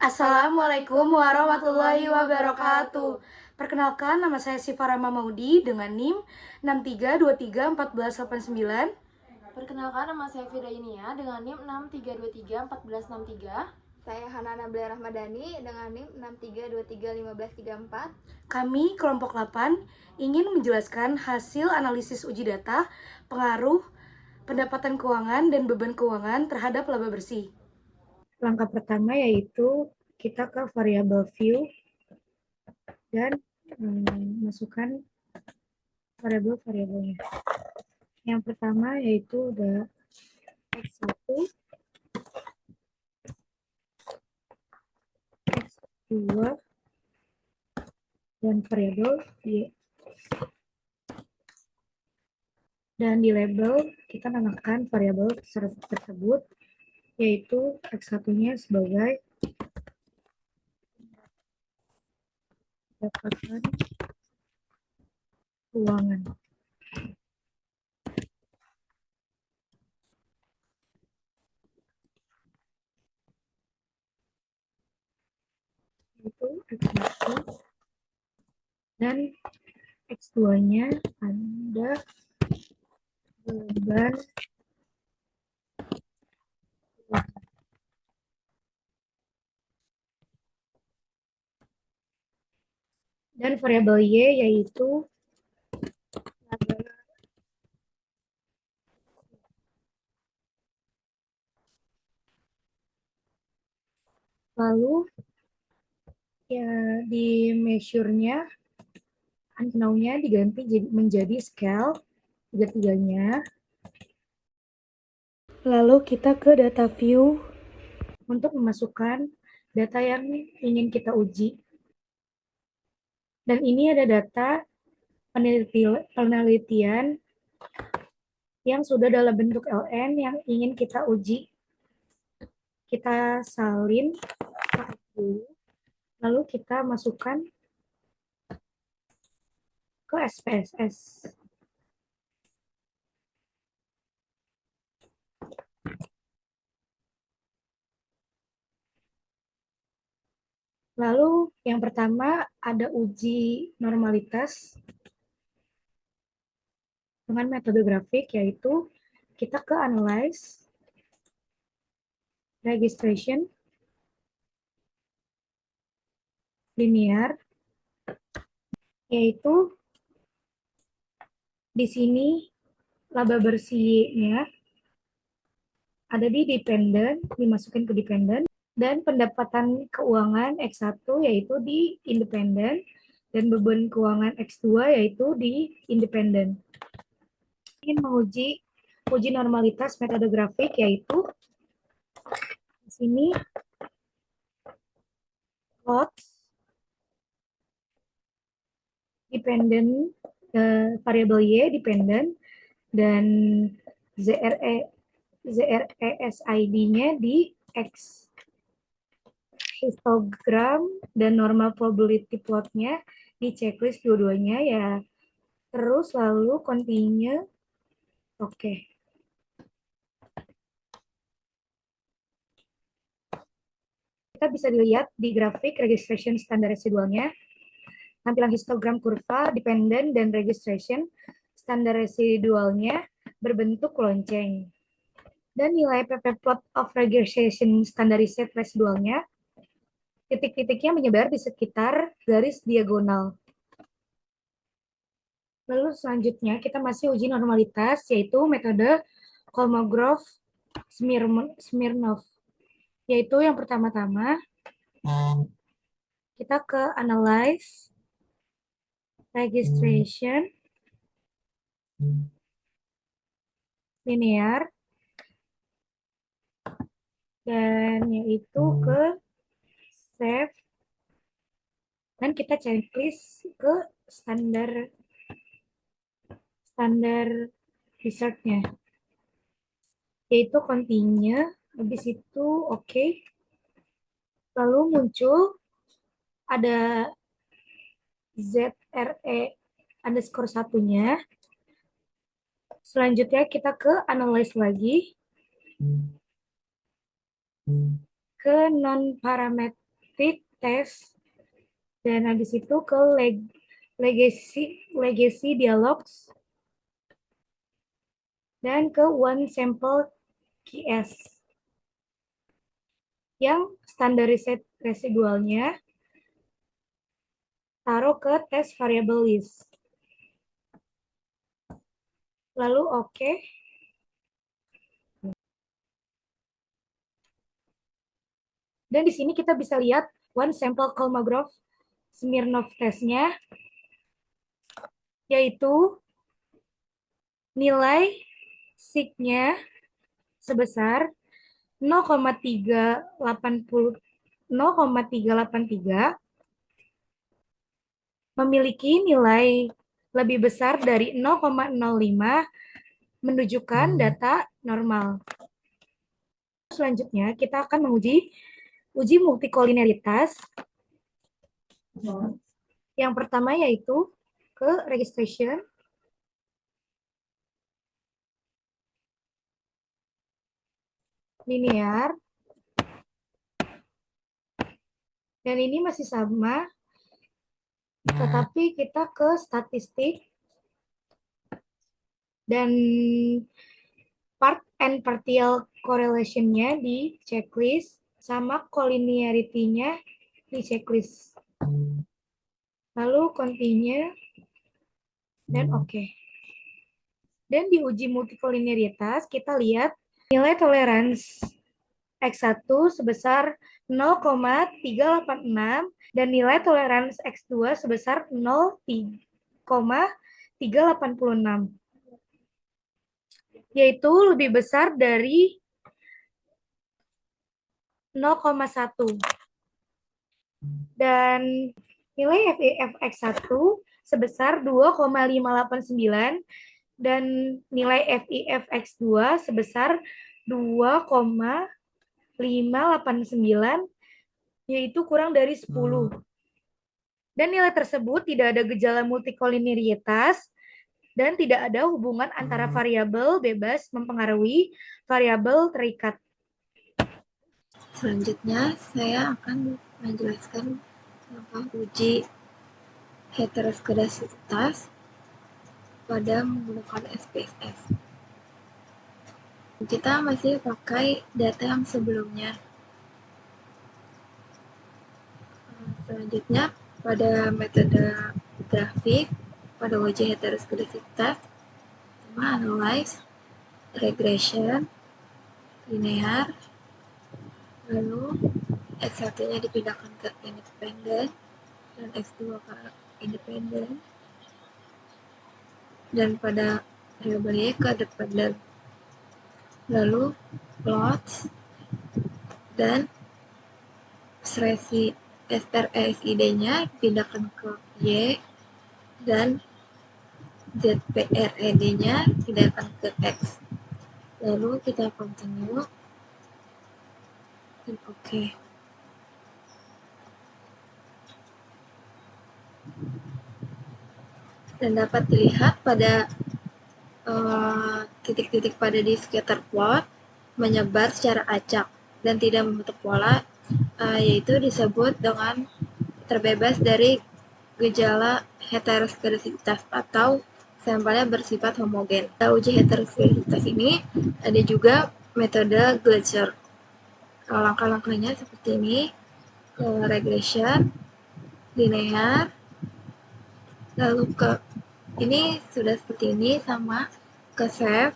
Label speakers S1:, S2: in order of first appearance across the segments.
S1: Assalamualaikum warahmatullahi wabarakatuh. Perkenalkan, nama saya Sifarama Maudi dengan NIM 63231489.
S2: Perkenalkan, nama saya Fida Inia dengan NIM 63231463.
S3: Saya Hanana Belia Rahmadani dengan NIM 63231534.
S1: Kami kelompok 8 ingin menjelaskan hasil analisis uji data, pengaruh, pendapatan keuangan, dan beban keuangan terhadap laba bersih.
S4: Langkah pertama yaitu kita ke variable view dan masukkan variabel-variabelnya. Yang pertama yaitu ada X1, X2, dan variabel Y. Dan di label kita namakan variabel tersebut yaitu X1-nya sebagai pendapatan keuangan. Itu X1 dan X2-nya ada beban dan variabel Y yaitu lalu ya di measure-nya unknown-nya diganti menjadi scale tiga-tiganya. Lalu kita ke data view untuk memasukkan data yang ingin kita uji. Dan ini ada data penelitian yang sudah dalam bentuk LN yang ingin kita uji. Kita salin dulu, lalu kita masukkan ke SPSS. Lalu yang pertama ada uji normalitas dengan metode grafik, yaitu kita ke analyze, registration, linear, yaitu di sini laba bersihnya ada di dependent, dimasukin ke dependent, dan pendapatan keuangan X1 yaitu di independent, dan beban keuangan X2 yaitu di independent. Ingin menguji uji normalitas metode grafik yaitu di sini plot dependent, variabel Y dependent, dan ZRESID-nya di X. Histogram dan normal probability plot-nya di checklist dua-duanya ya. Terus lalu continue. Oke. Kita bisa dilihat di grafik registration standar residualnya. Tampilan histogram kurva, dependent, dan registration standar residualnya berbentuk lonceng. Dan nilai PP plot of registration standardized residualnya, titik-titiknya menyebar di sekitar garis diagonal. Lalu selanjutnya kita masih uji normalitas, yaitu metode Kolmogorov-Smirnov. Yaitu yang pertama-tama, kita ke analyze, registration, linear, dan yaitu ke save, dan kita checklist ke standar result-nya, yaitu continue, habis itu oke. Lalu muncul ada ZRE underscore satunya. Selanjutnya kita ke analyze lagi, ke non-parametric tick test, dan habis itu ke legacy dialogs, dan ke one sample QS. Yang standar residualnya taruh ke test variable list. Lalu oke. Dan di sini kita bisa lihat one sample Kolmogorov Smirnov testnya, yaitu nilai sig-nya sebesar 0,383, memiliki nilai lebih besar dari 0,05, menunjukkan data normal. Selanjutnya kita akan menguji multikolineritas. Yang pertama yaitu ke registration. Linear. Dan ini masih sama, tetapi kita ke statistik. Dan part and partial correlation-nya di checklist, sama collinearity-nya di checklist. Lalu continue, dan oke. Dan di uji multikolineritas, kita lihat nilai toleransi X1 sebesar 0,386 dan nilai toleransi X2 sebesar 0,386, yaitu lebih besar dari 0,1. Dan nilai FEF X1 sebesar 2,589 dan nilai FIF X2 sebesar 2,589, yaitu kurang dari 10. Dan nilai tersebut tidak ada gejala multikolineritas dan tidak ada hubungan antara variabel bebas mempengaruhi variabel terikat.
S3: Selanjutnya, saya akan menjelaskan tentang uji heteroskedasitas pada menggunakan SPSS. Kita masih pakai data yang sebelumnya. Selanjutnya, pada metode grafik, pada uji heteroskedasitas, sama analyze, regression, linear, lalu X1-nya dipindahkan ke independen, dan X2 ke independen, dan pada variabel Y ke dependen. Lalu plot dan SRSID-nya dipindahkan ke Y dan ZPRED-nya dipindahkan ke X. Lalu kita continue dan oke. Dan dapat dilihat pada titik-titik pada di scatter plot menyebar secara acak dan tidak membentuk pola, yaitu disebut dengan terbebas dari gejala heteroskedasitas atau sampelnya bersifat homogen. Pada uji heteroskedasitas ini ada juga metode Gleiser. Langkah-langkahnya seperti ini: ke regression, linear, lalu ke ini sudah seperti ini, sama ke save,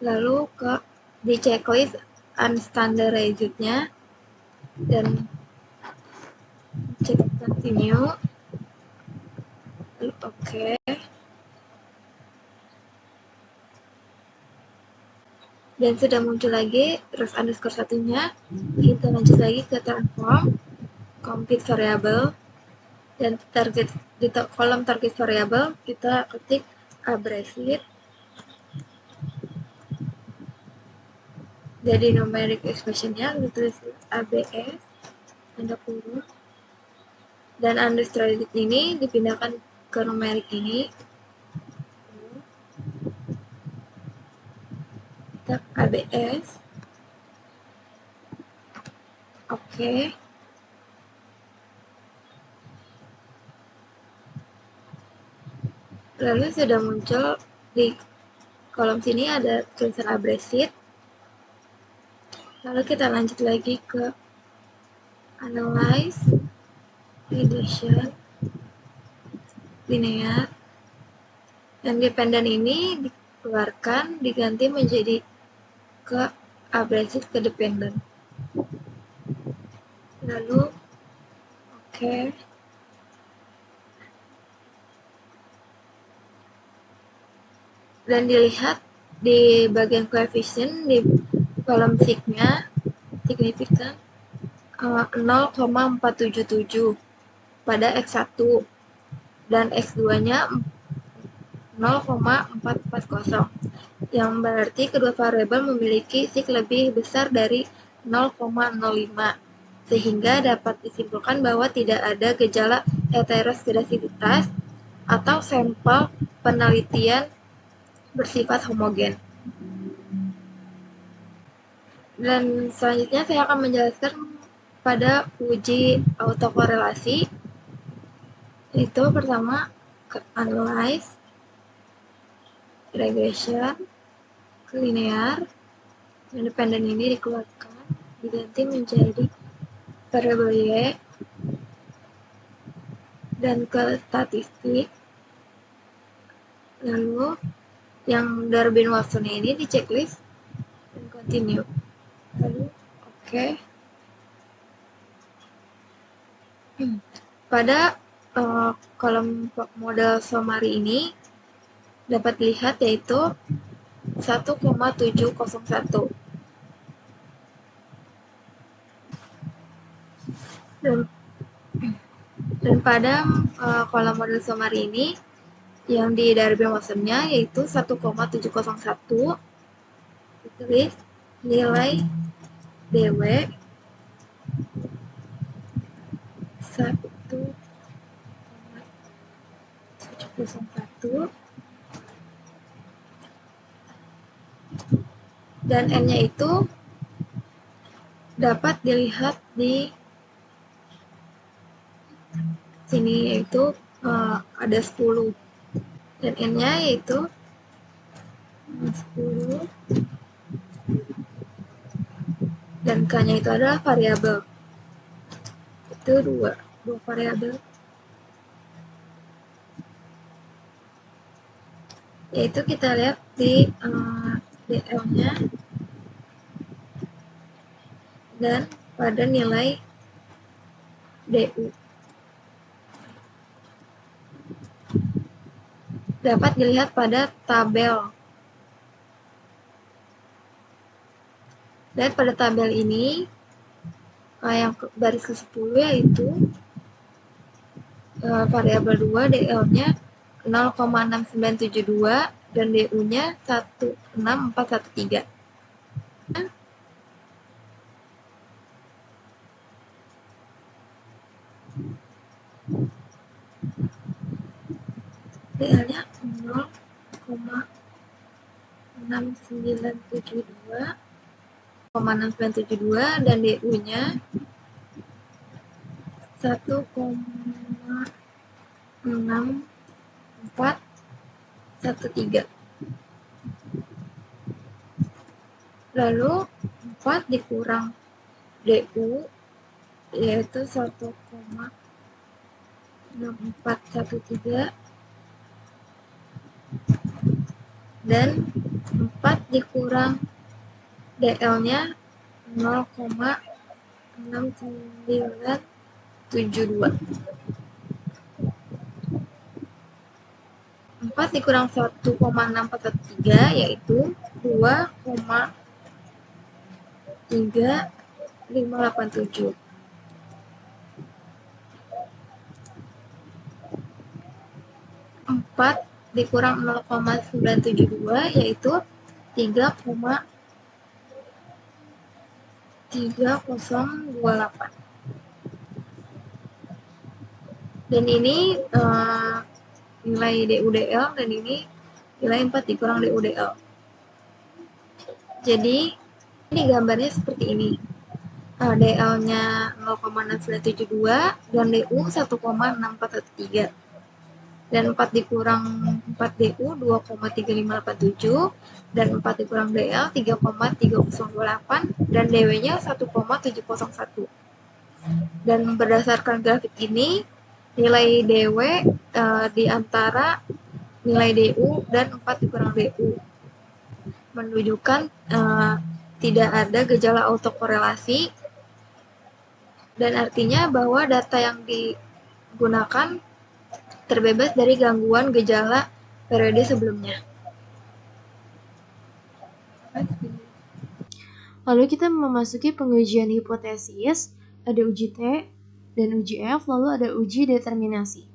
S3: lalu ke di checklist unstandarized-nya dan cek continue, lalu oke. Dan sudah muncul lagi ref underscore satunya. Kita lanjut lagi ke transform compute variable, dan target di kolom target variable kita ketik abrasive, jadi numeric expression-nya ditulis ABS tanda kurung, dan unrestricted ini dipindahkan ke numeric ini, kita ABS, oke. Lalu sudah muncul di kolom sini ada tulisan abrasif. Lalu kita lanjut lagi ke analyze, regression, linear. Yang dependen ini dikeluarkan, diganti menjadi ke abrasif ke dependen. Lalu oke. Dan dilihat di bagian koefisien di kolom signifikan 0,477 pada X1 dan X2-nya 0,440, yang berarti kedua variabel memiliki sig lebih besar dari 0,05, sehingga dapat disimpulkan bahwa tidak ada gejala heteroskedasitas atau sampel penelitian bersifat homogen. Dan selanjutnya saya akan menjelaskan pada uji autokorelasi, yaitu pertama ke analyze, regression, ke linear. Independen ini dikeluarkan, diganti menjadi variabel Y, dan ke statistik. Lalu yang Darwin-Watson ini di checklist dan continue. Lalu oke. Pada kolom model summary ini dapat dilihat yaitu 1,701. Dan pada kolom model summary ini yang di Darwin-Watson-nya yaitu 1,701, ditulis nilai DW 1,701 dan N-nya itu dapat dilihat di sini yaitu ada 10 dan N-nya yaitu 10 dan K-nya itu adalah variabel. Itu dua variabel, yaitu kita lihat di DL-nya dan pada nilai DU. Dapat dilihat pada tabel. Dan pada tabel ini yang baris ke-10 yaitu variabel 2 DL-nya 0,6972 dan DU-nya 16413. DL-nya 0,6972 dan DU-nya 1,6413. Lalu 4 dikurang DU yaitu 1,6413 dan 4 dikurang DL-nya 0,6972. 4 dikurang 1,6413 yaitu 2,3587. 4 dikurang 0,972 yaitu 3,3028. Dan ini nilai DUDL dan ini nilai 4 dikurang DUDL. Jadi ini gambarnya seperti ini. DL-nya 0,6972 dan DU 1,6413. Dan 4 dikurang 4DU 2,3587 dan 4 dikurang DL 3,3028 dan DW-nya 1,701. Dan berdasarkan grafik ini, nilai DW di antara nilai DU dan 4 dikurang DU menunjukkan tidak ada gejala autokorelasi, dan artinya bahwa data yang digunakan terbebas dari gangguan gejala periode sebelumnya.
S2: Lalu kita memasuki pengujian hipotesis, ada uji T dan uji F, lalu ada uji determinasi.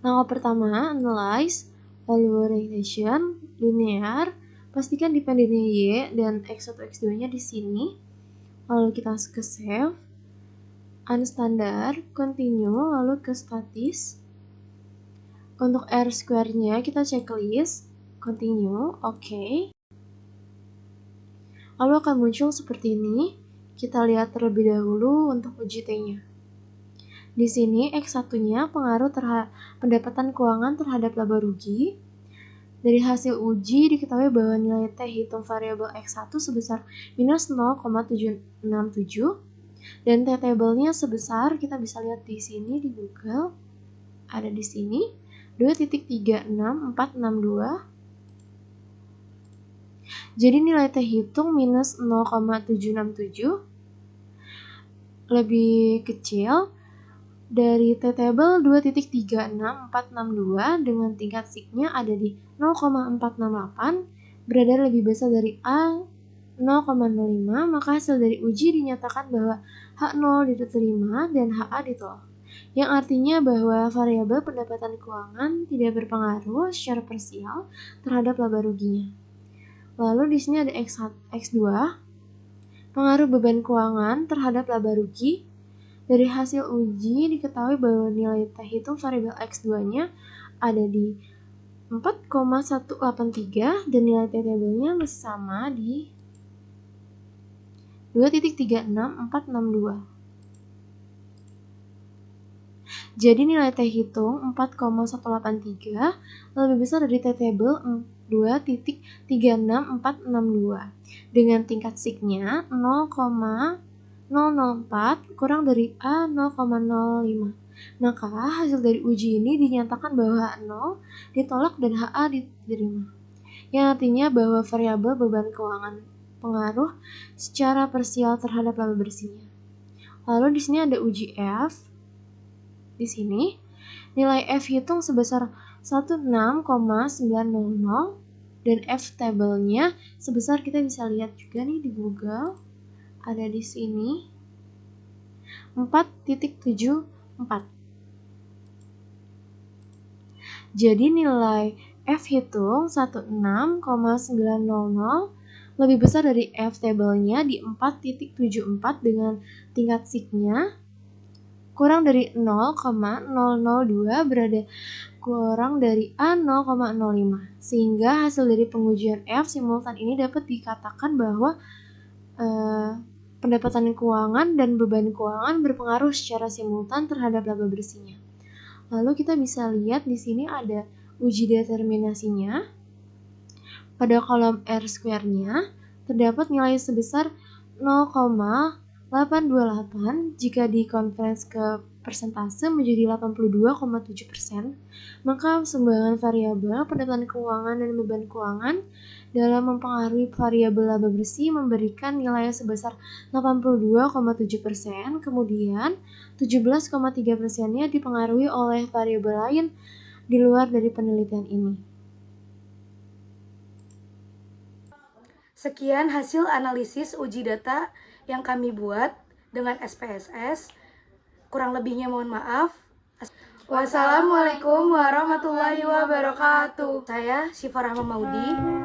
S2: Langkah pertama, analyze, lalu regression, linear, pastikan dependennya Y dan X1, X2-nya di sini. Lalu kita ke save, unstandard, continue, lalu ke statis. Untuk R square-nya kita checklist, continue, oke. Lalu akan muncul seperti ini. Kita lihat terlebih dahulu untuk uji T-nya. Di sini X1-nya pengaruh pendapatan keuangan terhadap laba rugi. Dari hasil uji diketahui bahwa nilai T hitung variabel X1 sebesar minus 0,767 dan T-table-nya sebesar, kita bisa lihat di sini di Google, ada di sini 2.36462. Jadi nilai T hitung minus 0,767 lebih kecil dari T-table 2.36462 dengan tingkat sigma ada di 0,468, berada lebih besar dari A 0,05, maka hasil dari uji dinyatakan bahwa H0 diterima dan HA ditolak. Yang artinya bahwa variabel pendapatan keuangan tidak berpengaruh secara parsial terhadap laba ruginya. Lalu di sini ada X2, pengaruh beban keuangan terhadap laba rugi. Dari hasil uji diketahui bahwa nilai T hitung variabel X2-nya ada di 4,183 dan nilai T-table-nya masih sama di 2.36462. Jadi nilai T hitung 4,183 lebih besar dari T-table 2.36462 dengan tingkat sigma 0,004 kurang dari A 0,05. Maka hasil dari uji ini dinyatakan bahwa H0 ditolak dan HA diterima. Yang artinya bahwa variabel beban keuangan pengaruh secara parsial terhadap laba bersihnya. Lalu di sini ada uji F. Di sini nilai F hitung sebesar 16,900 dan F table-nya sebesar, kita bisa lihat juga nih di Google, ada di sini 4.74. Jadi nilai F hitung 16,900 lebih besar dari F table-nya di 4.74 dengan tingkat sigma kurang dari 0,002, berada kurang dari A 0,05. Sehingga hasil dari pengujian F simultan ini dapat dikatakan bahwa pendapatan keuangan dan beban keuangan berpengaruh secara simultan terhadap laba bersihnya. Lalu kita bisa lihat di sini ada uji determinasinya. Pada kolom R square-nya terdapat nilai sebesar 0,828 jika dikonversi ke persentase menjadi 82,7%, maka sumbangan variabel pendapatan keuangan dan beban keuangan dalam mempengaruhi variabel laba bersih memberikan nilai sebesar 82,7%, kemudian 17,3%-nya dipengaruhi oleh variabel lain di luar dari penelitian ini.
S1: Sekian hasil analisis uji data yang kami buat dengan SPSS. Kurang lebihnya mohon maaf. Wassalamualaikum warahmatullahi wabarakatuh. Saya Syifa Rahma Maudi.